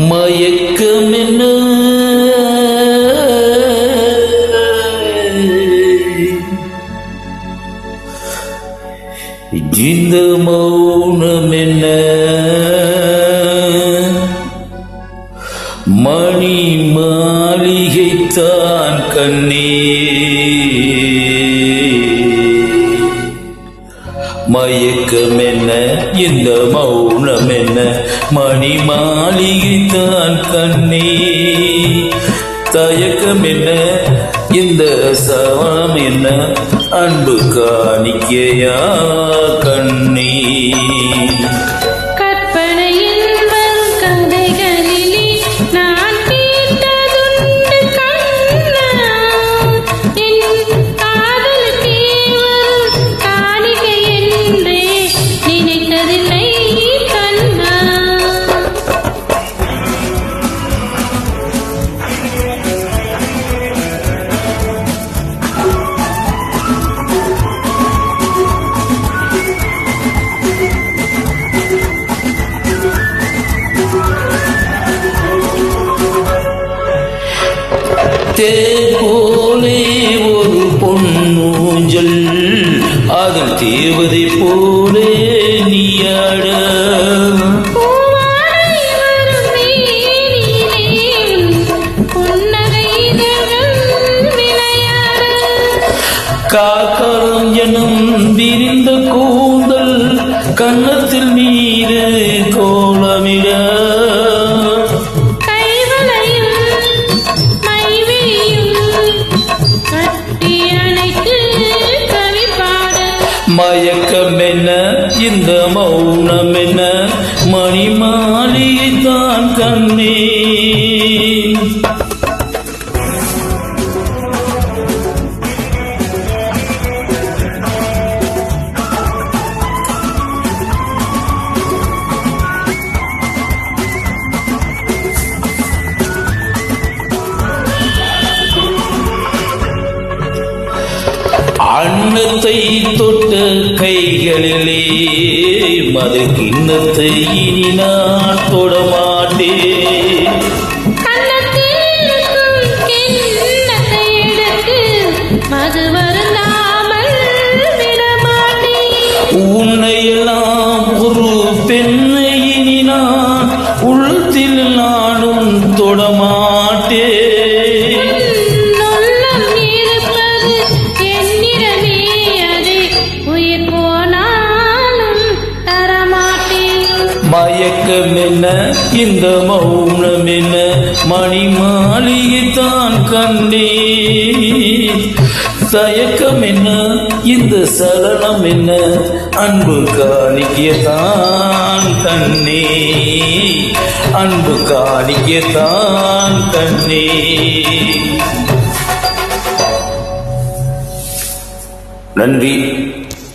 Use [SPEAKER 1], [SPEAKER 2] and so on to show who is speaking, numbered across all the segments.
[SPEAKER 1] மயக்கம் என்ன இந்த மௌனம் என்ன மணி மாளிகைத்தான் கண்ணே மயக்கம் என்ன இந்த மௌனம் என்ன மணி மாளிகைத்தான் கண்ணே தயக்கம் என்ன இந்த சவம் என்ன அன்பு காணிக்கையா கண்ணே போலே ஒரு பொன்னூஞ்சல் அதில் தேவதை போலே நீயாட காக்காரம் எனும் விரிந்த கூந்தல் கன்னத்தில் நீரு கோலமிட மயக்கம் என்ன இந்த மௌனம் என்ன மணி மாளிகைத்தான் கண்ணே அன்னத்தை தொட்ட கைகளிலே மது கிண்ணத்தை இனி நான் தொடமாட்டேன் உன்னையெல்லாம் ஒரு பெண்ணை இனி நான் உள்ளத்தில் நானும் தொடமாட்டேன் மயக்கம் என்ன இந்த மௌனம் என்ன மணி மாளிகைத்தான் கண்ணே தயக்கம் என்ன இந்த சலனம் என்ன அன்பு காணிக்கத்தான் கண்ணே அன்பு காணிக்கத்தான் கண்ணே. நன்றி.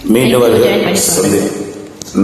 [SPEAKER 1] மீண்டும் வருகிறேன்.